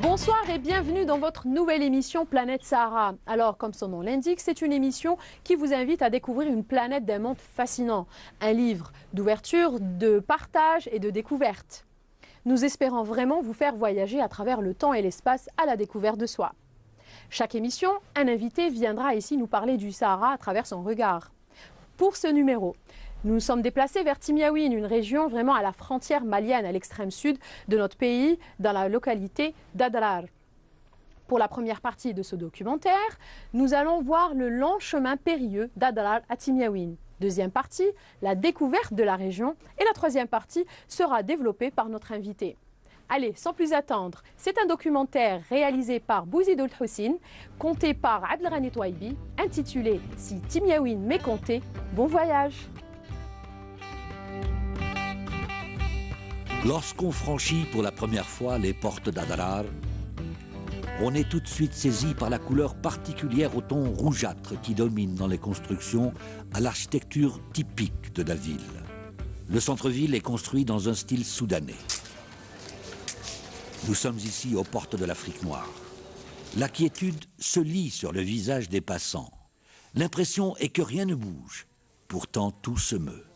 Bonsoir et bienvenue dans votre nouvelle émission Planète Sahara. Alors, comme son nom l'indique, c'est une émission qui vous invite à découvrir une planète d'un monde fascinant. Un livre d'ouverture, de partage et de découverte. Nous espérons vraiment vous faire voyager à travers le temps et l'espace à la découverte de soi. Chaque émission, un invité viendra ici nous parler du Sahara à travers son regard. Pour ce numéro, nous nous sommes déplacés vers Timiaouine, une région vraiment à la frontière malienne, à l'extrême sud de notre pays, dans la localité d'Adrar. Pour la première partie de ce documentaire, nous allons voir le long chemin périlleux d'Adrar à Timiaouine. Deuxième partie, la découverte de la région. Et la troisième partie sera développée par notre invité. Allez, sans plus attendre, c'est un documentaire réalisé par Bouzid Ould Houssine, compté par Abdelghani Touaibi, intitulé « Si Timiaouine m'est compté, bon voyage !» Lorsqu'on franchit pour la première fois les portes d'Adrar, on est tout de suite saisi par la couleur particulière au ton rougeâtre qui domine dans les constructions à l'architecture typique de la ville. Le centre-ville est construit dans un style soudanais. Nous sommes ici aux portes de l'Afrique noire. La quiétude se lit sur le visage des passants. L'impression est que rien ne bouge. Pourtant, tout se meut.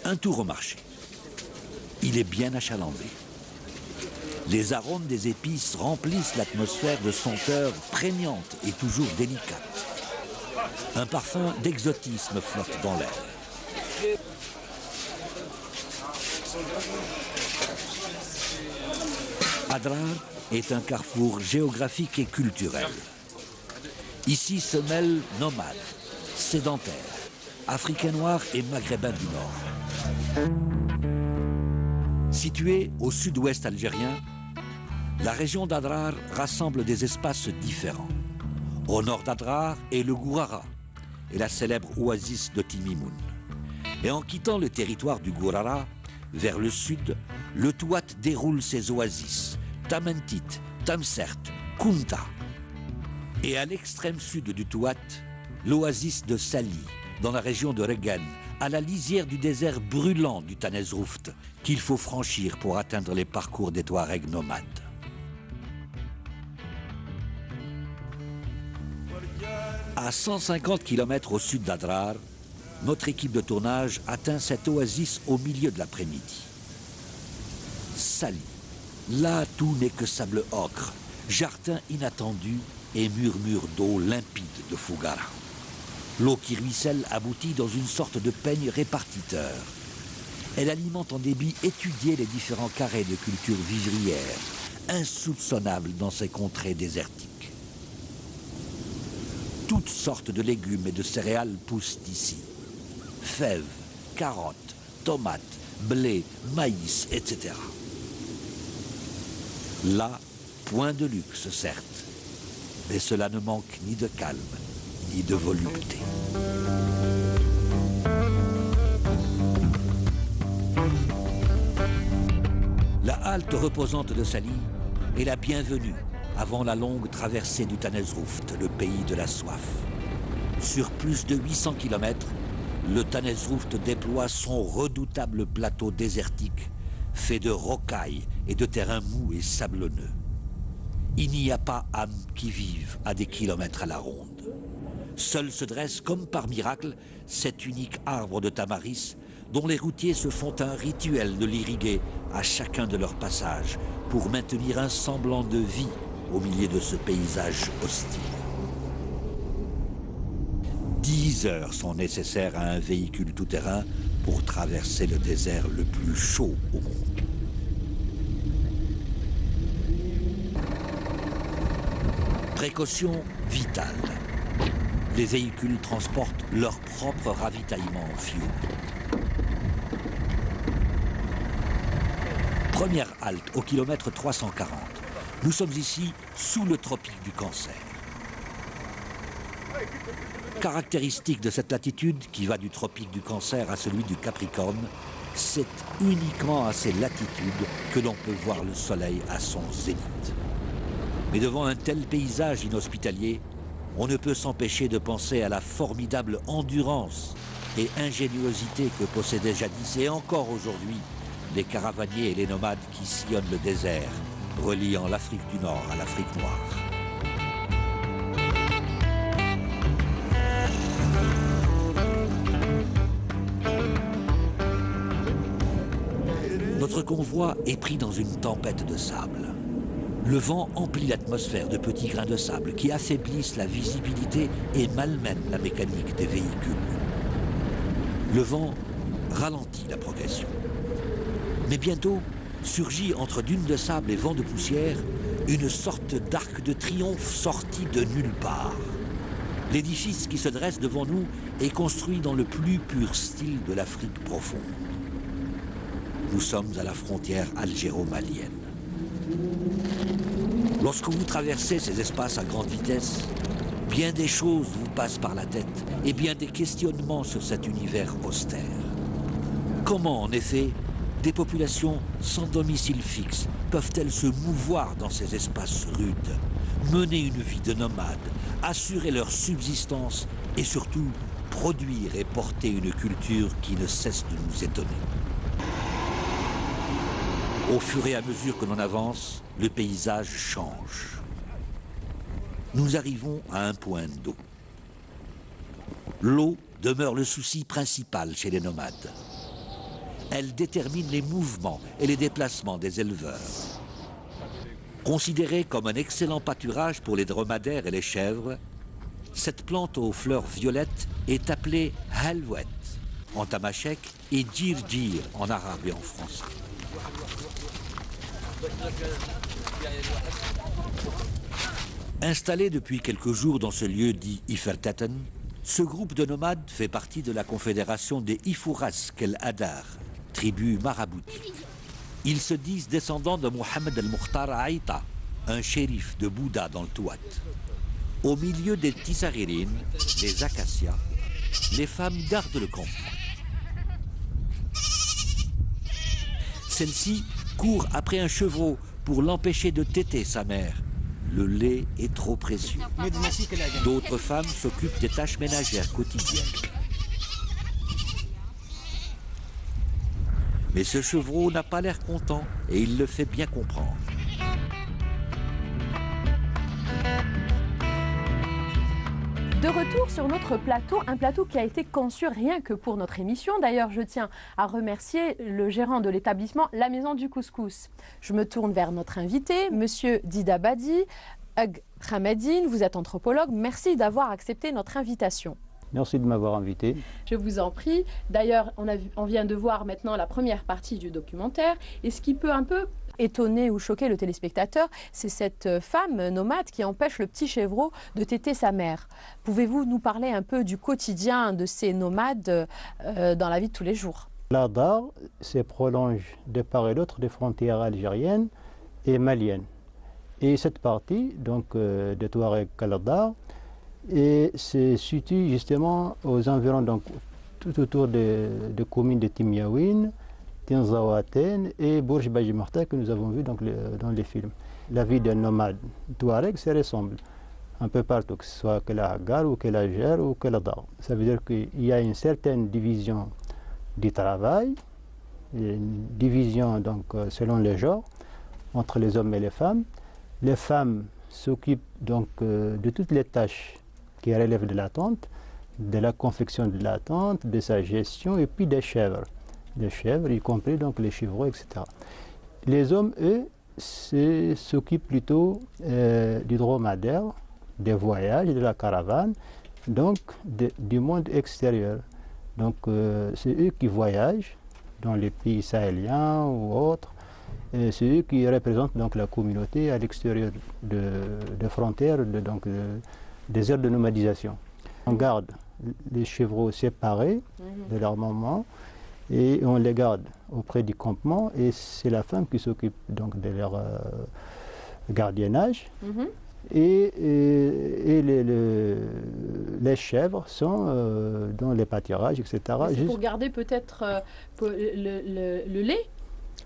Un tour au marché. Il est bien achalandé. Les arômes des épices remplissent l'atmosphère de senteurs prégnantes et toujours délicates. Un parfum d'exotisme flotte dans l'air. Adrar est un carrefour géographique et culturel. Ici se mêlent nomades, sédentaires, africains noirs et maghrébins du Nord. Située au sud-ouest algérien, la région d'Adrar rassemble des espaces différents. Au nord d'Adrar est le Gourara et la célèbre oasis de Timimoun. Et en quittant le territoire du Gourara, vers le sud, le Touat déroule ses oasis, Tamentit, Tamsert, Kounta. Et à l'extrême sud du Touat, l'oasis de Sali, dans la région de Regan, à la lisière du désert brûlant du Tanezrouft, qu'il faut franchir pour atteindre les parcours des Touaregs nomades. À 150 km au sud d'Adrar, notre équipe de tournage atteint cette oasis au milieu de l'après-midi. Sali. Là, tout n'est que sable ocre, jardin inattendu et murmure d'eau limpide de Fougara. L'eau qui ruisselle aboutit dans une sorte de peigne répartiteur. Elle alimente en débit étudié les différents carrés de culture vivrière, insoupçonnables dans ces contrées désertiques. Toutes sortes de légumes et de céréales poussent ici. Fèves, carottes, tomates, blé, maïs, etc. Là, point de luxe, certes, mais cela ne manque ni de calme, ni de volupté. La halte reposante de Sali est la bienvenue avant la longue traversée du Tanezrouft, le pays de la soif. Sur plus de 800 km, le Tanezrouft déploie son redoutable plateau désertique fait de rocailles et de terrains mous et sablonneux. Il n'y a pas âme qui vive à des kilomètres à la ronde. Seul se dresse, comme par miracle, cet unique arbre de tamaris dont les routiers se font un rituel de l'irriguer à chacun de leurs passages pour maintenir un semblant de vie au milieu de ce paysage hostile. 10 heures sont nécessaires à un véhicule tout-terrain pour traverser le désert le plus chaud au monde. Précaution vitale. Les véhicules transportent leur propre ravitaillement en fioul. Première halte au kilomètre 340. Nous sommes ici sous le tropique du Cancer. Caractéristique de cette latitude, qui va du tropique du Cancer à celui du Capricorne, c'est uniquement à ces latitudes que l'on peut voir le soleil à son zénith. Mais devant un tel paysage inhospitalier, on ne peut s'empêcher de penser à la formidable endurance et ingéniosité que possédaient jadis et encore aujourd'hui les caravaniers et les nomades qui sillonnent le désert, reliant l'Afrique du Nord à l'Afrique noire. Notre convoi est pris dans une tempête de sable. Le vent emplit l'atmosphère de petits grains de sable qui affaiblissent la visibilité et malmènent la mécanique des véhicules. Le vent ralentit la progression. Mais bientôt surgit entre dunes de sable et vents de poussière une sorte d'arc de triomphe sorti de nulle part. L'édifice qui se dresse devant nous est construit dans le plus pur style de l'Afrique profonde. Nous sommes à la frontière algéro-malienne. Lorsque vous traversez ces espaces à grande vitesse, bien des choses vous passent par la tête et bien des questionnements sur cet univers austère. Comment, en effet, des populations sans domicile fixe peuvent-elles se mouvoir dans ces espaces rudes, mener une vie de nomade, assurer leur subsistance et surtout produire et porter une culture qui ne cesse de nous étonner? Au fur et à mesure que l'on avance, le paysage change. Nous arrivons à un point d'eau. L'eau demeure le souci principal chez les nomades. Elle détermine les mouvements et les déplacements des éleveurs. Considérée comme un excellent pâturage pour les dromadaires et les chèvres, cette plante aux fleurs violettes est appelée halwet en tamashek et djirjir en arabe et en français. Installé depuis quelques jours dans ce lieu dit Ifertaten, ce groupe de nomades fait partie de la confédération des Ifouras Kel Hadar, tribu maraboutique. Ils se disent descendants de Mohamed el-Mukhtar Aïta, un shérif de Bouddha dans le Touat. Au milieu des Tissarérines, les acacias, les femmes gardent le camp. Celle-ci court après un chevreau pour l'empêcher de téter sa mère. Le lait est trop précieux. D'autres femmes s'occupent des tâches ménagères quotidiennes. Mais ce chevreau n'a pas l'air content et il le fait bien comprendre. De retour sur notre plateau, un plateau qui a été conçu rien que pour notre émission. D'ailleurs, je tiens à remercier le gérant de l'établissement La Maison du Couscous. Je me tourne vers notre invité, Monsieur Dida Badi, Ag Hamadine, vous êtes anthropologue. Merci d'avoir accepté notre invitation. Merci de m'avoir invité. Je vous en prie. D'ailleurs, on vient de voir maintenant la première partie du documentaire. Et ce qui peut un peu étonner ou choquer le téléspectateur, c'est cette femme nomade qui empêche le petit chevreau de téter sa mère. Pouvez-vous nous parler un peu du quotidien de ces nomades dans la vie de tous les jours? L'Hadar se prolonge de part et d'autre des frontières algériennes et maliennes. Et cette partie, donc, de Touareg Al-Hadar, se situe justement aux environs, donc, tout autour des communes de Timiaouine, Tinzawaten et Bourj Bajimarta que nous avons vu donc, dans les films. La vie d'un nomade Touareg se ressemble un peu partout, que ce soit que la Hagar ou que la Ger ou que la Dar. Ça veut dire qu'il y a une certaine division du travail, une division donc, selon les genres, entre les hommes et les femmes. Les femmes s'occupent donc de toutes les tâches qui relèvent de la tente, de la confection de la tente, de sa gestion et puis des chèvres. Les chèvres, y compris donc les chevreaux, etc. Les hommes, eux, s'occupent plutôt du dromadaire, des voyages, de la caravane, donc du monde extérieur. Donc c'est eux qui voyagent dans les pays sahéliens ou autres. C'est eux qui représentent donc la communauté à l'extérieur de frontières, des aires de nomadisation. On garde les chevreaux séparés de leur maman et on les garde auprès du campement et c'est la femme qui s'occupe donc de leur gardiennage. et les chèvres sont dans les pâturages, etc. C'est pour garder peut-être le lait,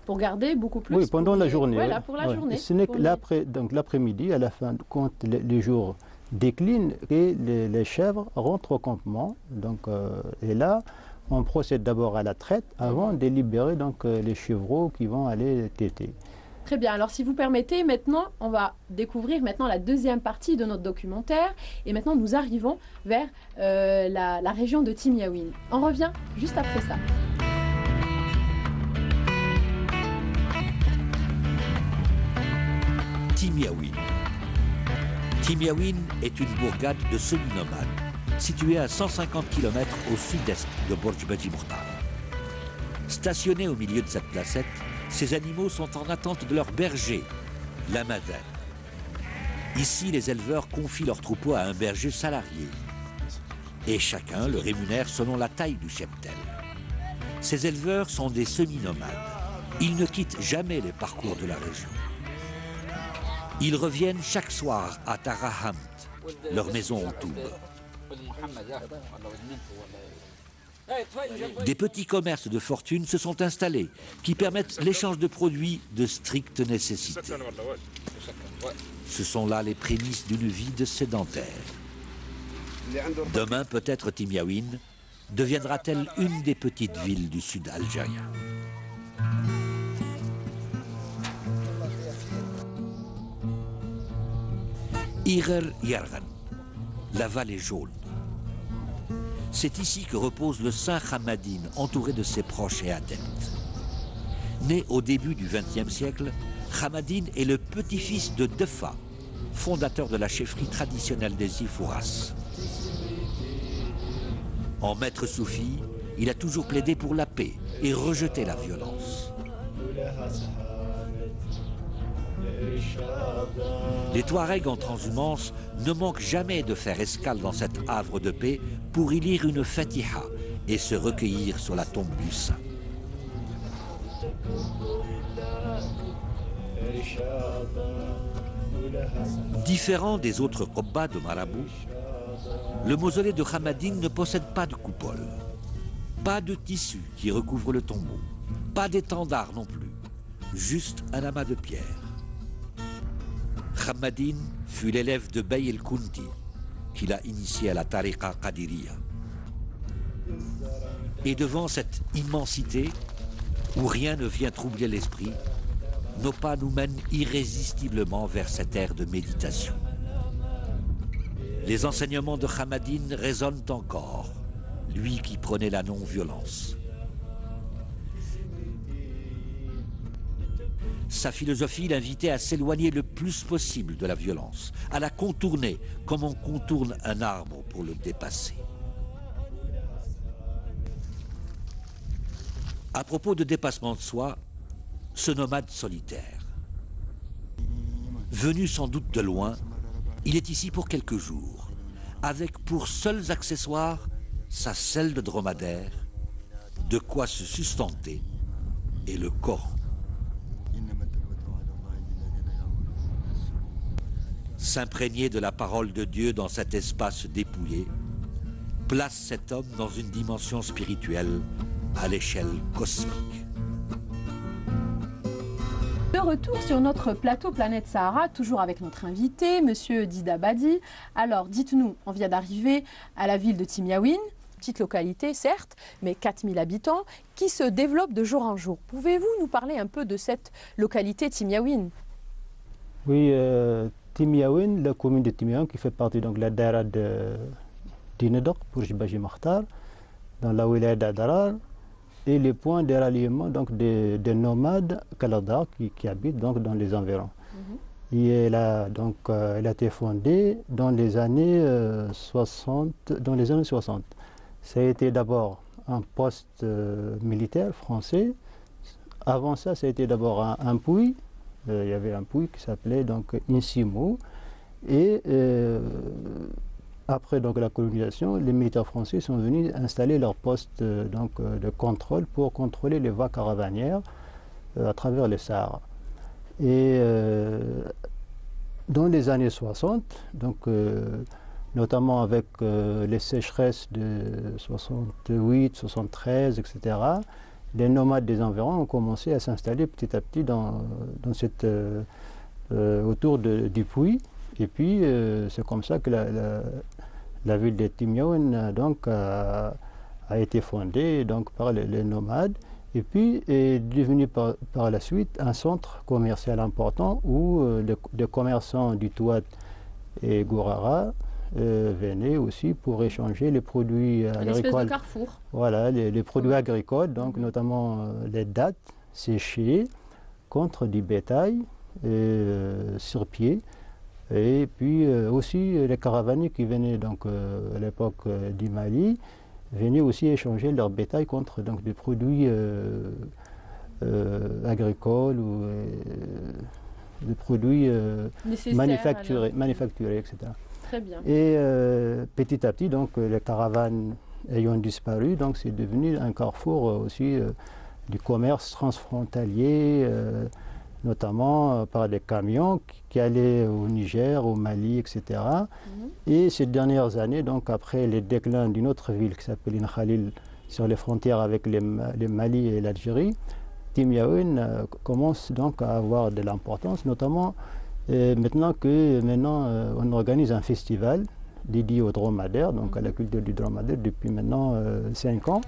pour garder beaucoup plus. Oui, pendant la journée. Voilà, oui. pour la journée. Ce n'est que l'après-midi, à la fin, quand les jours déclinent et les chèvres rentrent au campement. Donc, et là, on procède d'abord à la traite avant de libérer donc, les chevreaux qui vont aller téter. Très bien, alors si vous permettez, maintenant on va découvrir maintenant la deuxième partie de notre documentaire et maintenant nous arrivons vers la région de Timiaouine. On revient juste après ça. Timiaouine. Timiaouine est une bourgade de semi-nomades située à 150 km au sud-est de Borj Beji Mokhtar. Stationnés au milieu de cette placette, ces animaux sont en attente de leur berger, la Madane. Ici, les éleveurs confient leurs troupeaux à un berger salarié. Et chacun le rémunère selon la taille du cheptel. Ces éleveurs sont des semi-nomades. Ils ne quittent jamais les parcours de la région. Ils reviennent chaque soir à Tarahamt, leur maison en Toub. Des petits commerces de fortune se sont installés qui permettent l'échange de produits de stricte nécessité. Ce sont là les prémices d'une vie de sédentaire. Demain, peut-être Timiaouine deviendra-t-elle une des petites villes du sud algérien. Irer Yargan, la vallée jaune. C'est ici que repose le saint Hamadine, entouré de ses proches et adeptes. Né au début du XXe siècle, Hamadine est le petit-fils de Defa, fondateur de la chefferie traditionnelle des Ifouras. En maître soufi, il a toujours plaidé pour la paix et rejeté la violence. Les Touaregs en transhumance ne manquent jamais de faire escale dans cet havre de paix pour y lire une fatiha et se recueillir sur la tombe du saint. Différent des autres qobbas de Marabout, le mausolée de Hamadine ne possède pas de coupole, pas de tissu qui recouvre le tombeau, pas d'étendard non plus, juste un amas de pierre. Hamadine fut l'élève de Bey el-Kunti, qui l'a initié à la tariqa Qadiriya. Et devant cette immensité, où rien ne vient troubler l'esprit, nos pas nous mènent irrésistiblement vers cette ère de méditation. Les enseignements de Hamadine résonnent encore, lui qui prenait la non-violence. Sa philosophie l'invitait à s'éloigner le plus possible de la violence, à la contourner comme on contourne un arbre pour le dépasser. À propos de dépassement de soi, ce nomade solitaire, venu sans doute de loin, il est ici pour quelques jours, avec pour seuls accessoires sa selle de dromadaire, de quoi se sustenter et le Coran. S'imprégner de la parole de Dieu dans cet espace dépouillé place cet homme dans une dimension spirituelle à l'échelle cosmique. De retour sur notre plateau Planète Sahara, toujours avec notre invité, Monsieur Dida Badi. Alors, dites-nous, on vient d'arriver à la ville de Timiaouine, petite localité certes, mais 4000 habitants, qui se développe de jour en jour. Pouvez-vous nous parler un peu de cette localité Timiaouine? Oui, Timiaouine, la commune de Timiaouine qui fait partie donc, de la daïra de Tinedok, pour Beji Mokhtar, dans la wilaya d'Adarar, et les points de ralliement donc, des nomades Kaladar qui habitent donc, dans les environs. Et elle a été fondée dans les années 60. Ça a été d'abord un poste militaire français. Avant ça, ça a été d'abord un puits. Il y avait un puits qui s'appelait donc Insimo. Et après donc, la colonisation, les militaires français sont venus installer leur poste de contrôle pour contrôler les voies caravanières à travers le Sahara. Et dans les années 60, donc, notamment avec les sécheresses de 68, 73, etc., les nomades des environs ont commencé à s'installer petit à petit autour du puits. Et puis, c'est comme ça que la ville de Timyaouen donc, a été fondée donc, par les nomades. Et puis est devenu par la suite un centre commercial important où des commerçants du Touat et Gourara venaient aussi pour échanger les produits agricoles. Une espèce de carrefour. Voilà, les produits agricoles, donc notamment les dattes séchées contre du bétail sur pied. Et puis aussi les caravaniers qui venaient donc, à l'époque du Mali venaient aussi échanger leur bétail contre donc, des produits agricoles ou des produits manufacturés, etc. Très bien. Et petit à petit, donc, les caravanes ayant disparu, donc c'est devenu un carrefour aussi du commerce transfrontalier, notamment par des camions qui allaient au Niger, au Mali, etc. Et ces dernières années, donc après le déclin d'une autre ville qui s'appelle Khalil, sur les frontières avec les Mali et l'Algérie, Timyaouen commence donc à avoir de l'importance, notamment maintenant on organise un festival dédié au dromadaire, donc à la culture du dromadaire depuis maintenant 5 ans.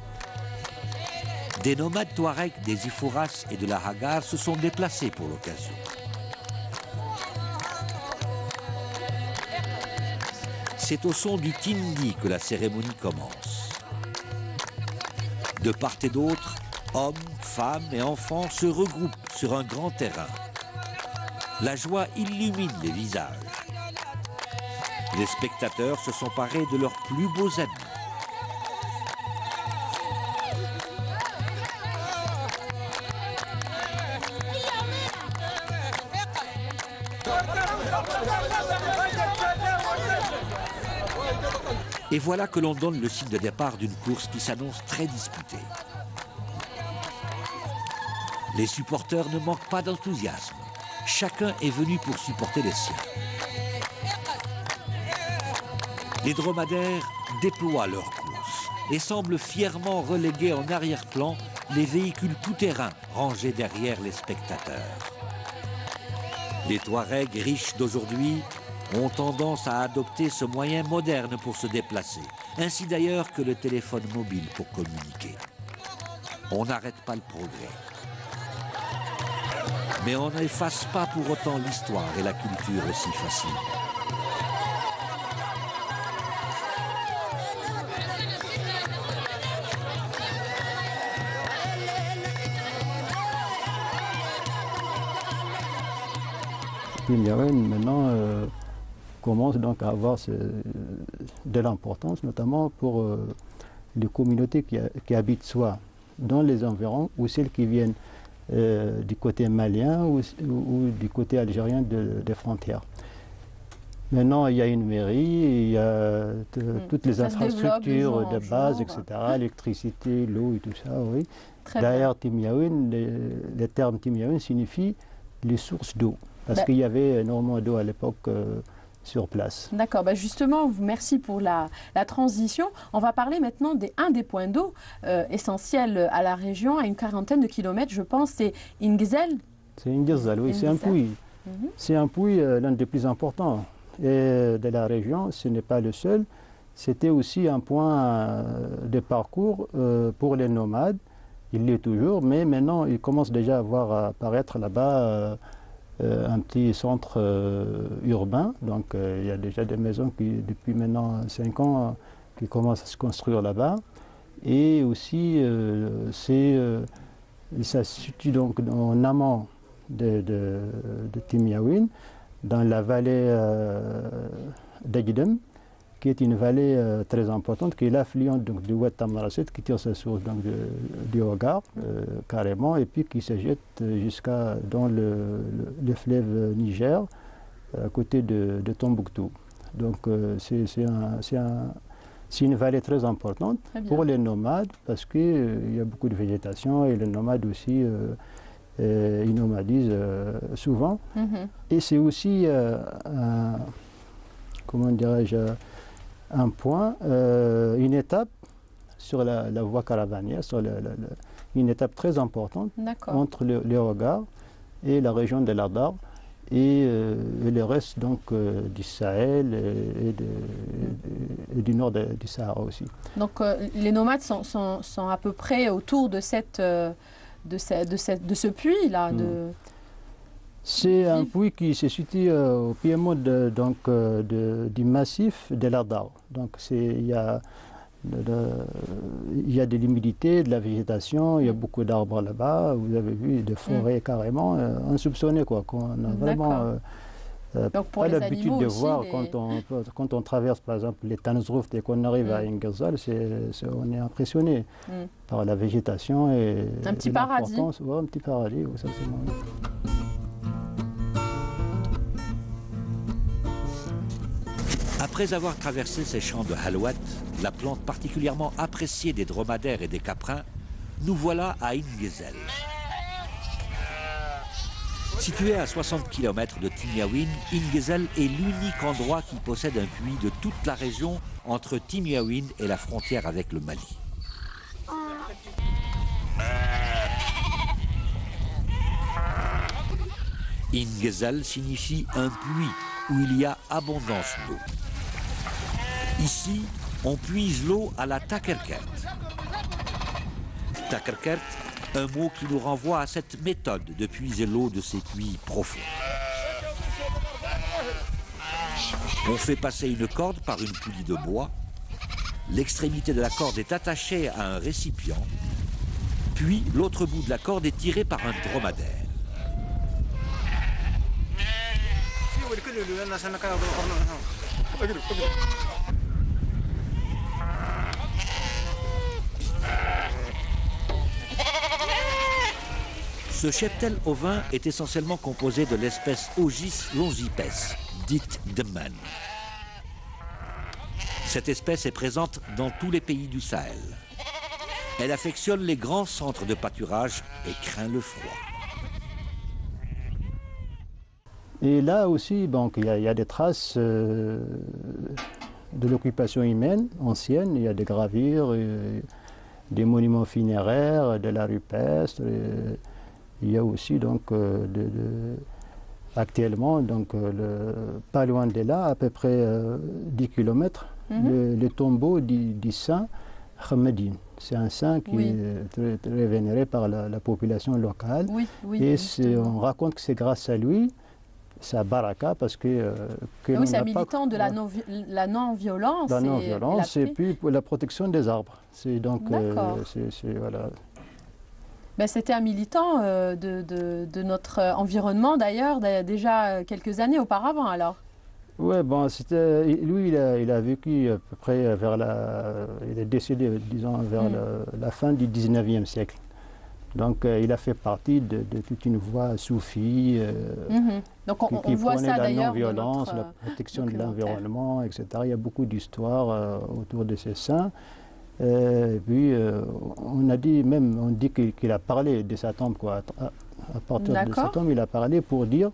Des nomades Touaregs des Ifouras et de la Hagar se sont déplacés pour l'occasion. C'est au son du tindi que la cérémonie commence. De part et d'autre, hommes, femmes et enfants se regroupent sur un grand terrain. La joie illumine les visages. Les spectateurs se sont parés de leurs plus beaux habits. Et voilà que l'on donne le signe de départ d'une course qui s'annonce très disputée. Les supporters ne manquent pas d'enthousiasme. Chacun est venu pour supporter les siens. Les dromadaires déploient leur course et semblent fièrement reléguer en arrière-plan les véhicules tout-terrain rangés derrière les spectateurs. Les Touaregs riches d'aujourd'hui ont tendance à adopter ce moyen moderne pour se déplacer, ainsi d'ailleurs que le téléphone mobile pour communiquer. On n'arrête pas le progrès. Mais on n'efface pas pour autant l'histoire et la culture aussi facilement. Timyaouen maintenant commence donc à avoir de l'importance, notamment pour les communautés qui habitent soit dans les environs ou celles qui viennent du côté malien ou du côté algérien des frontières. Maintenant, il y a une mairie, il y a toutes les infrastructures de base, etc., l'électricité, l'eau et tout ça, oui. D'ailleurs, Timyaouen, le terme Timyaouen signifie les sources d'eau, parce qu'il y avait énormément d'eau à l'époque sur place. D'accord, justement, merci pour la transition. On va parler maintenant d'un des points d'eau essentiels à la région, à une quarantaine de kilomètres, je pense, c'est Ingzel. C'est Ingzel, oui, c'est un puits. C'est un puits l'un des plus importants de la région, ce n'est pas le seul. C'était aussi un point de parcours pour les nomades. Il l'est toujours, mais maintenant, il commence déjà à voir apparaître là-bas un petit centre urbain. Donc, il y a déjà des maisons qui, depuis maintenant 5 ans, qui commencent à se construire là-bas. Et aussi, ça se situe donc en amont de Timyaouen, dans la vallée d'Agdem, qui est une vallée très importante, qui est l'affluente du Oued Tamaracet, qui tire sa source donc, du Hagar, carrément, et puis qui se jette jusqu'à dans le fleuve Niger, à côté de Tombouctou. Donc c'est une vallée très importante pour les nomades, parce qu'il y a beaucoup de végétation, et les nomades aussi ils nomadisent souvent. Et c'est aussi, comment dirais-je, un point, une étape sur la voie caravanière, une étape très importante entre le Hogar et la région de l'Adar et le reste donc du Sahel et du nord du Sahara aussi. Donc les nomades sont à peu près autour de ce puits-là. C'est un puits qui se situe au piémont du massif de l'Adar. Donc il y a de l'humidité, de la végétation, il y a beaucoup d'arbres là-bas, vous avez vu des forêts carrément insoupçonnées, quoi, qu'on a vraiment pas l'habitude de voir quand on traverse par exemple les Tanzrouf et qu'on arrive à Ingazal, on est impressionné par la végétation et un petit paradis. Ouais, un petit paradis, oui, ça c'est bon. Après avoir traversé ces champs de Halouat, la plante particulièrement appréciée des dromadaires et des caprins, nous voilà à Ingezel. Situé à 60 km de Timiaouine, Ingezel est l'unique endroit qui possède un puits de toute la région entre Timiaouine et la frontière avec le Mali. Ingezel signifie un puits où il y a abondance d'eau. Ici, on puise l'eau à la Takerkert. Takerkert, un mot qui nous renvoie à cette méthode de puiser l'eau de ces puits profonds. On fait passer une corde par une poulie de bois. L'extrémité de la corde est attachée à un récipient. Puis, l'autre bout de la corde est tiré par un dromadaire. Ce cheptel ovin est essentiellement composé de l'espèce Ogis longipes, dite Deman. Cette espèce est présente dans tous les pays du Sahel. Elle affectionne les grands centres de pâturage et craint le froid. Et là aussi, donc, il y a des traces de l'occupation humaine ancienne. Il y a des gravures, des monuments funéraires, de l'art rupestre. Il y a aussi donc actuellement, donc, pas loin de là, à peu près 10 km, le tombeau du saint Hamadine. C'est un saint qui est très, très vénéré par la population locale. Et on raconte que c'est grâce à lui, sa baraka, parce que c'est un militant de la non-violence. La non-violence, et puis pour la protection des arbres. C'est donc, voilà. Ben, c'était un militant de notre environnement d'ailleurs, déjà quelques années auparavant alors. Oui, bon, lui, il a vécu à peu près il est décédé, disons, vers la fin du 19e siècle. Donc, il a fait partie de toute une voie soufie Donc, on voit ça d'ailleurs. La non-violence, la protection de l'environnement, etc. Il y a beaucoup d'histoires autour de ces saints. Et puis, on dit qu'il a parlé de sa tombe, quoi. À partir de sa tombe, il a parlé pour dire,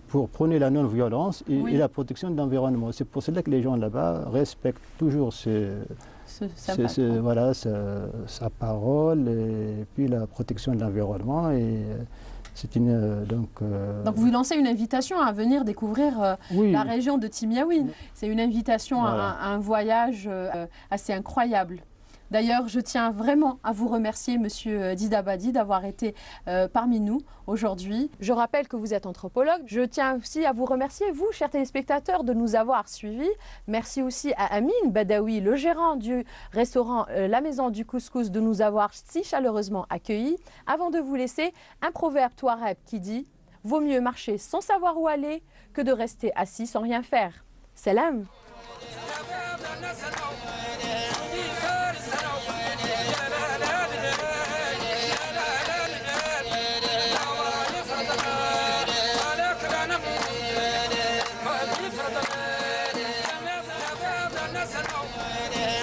pour prôner la non-violence et la protection de l'environnement. C'est pour cela que les gens là-bas respectent toujours sa parole et puis la protection de l'environnement. C'est donc vous lancez une invitation à venir découvrir la région de Timiaouine. C'est une invitation à un voyage assez incroyable. D'ailleurs, je tiens vraiment à vous remercier, Monsieur Didabadi, d'avoir été parmi nous aujourd'hui. Je rappelle que vous êtes anthropologue. Je tiens aussi à vous remercier, vous, chers téléspectateurs, de nous avoir suivis. Merci aussi à Amine Badawi, le gérant du restaurant La Maison du Couscous, de nous avoir si chaleureusement accueillis. Avant de vous laisser, un proverbe touareg qui dit « Vaut mieux marcher sans savoir où aller que de rester assis sans rien faire ». Salam. Yeah.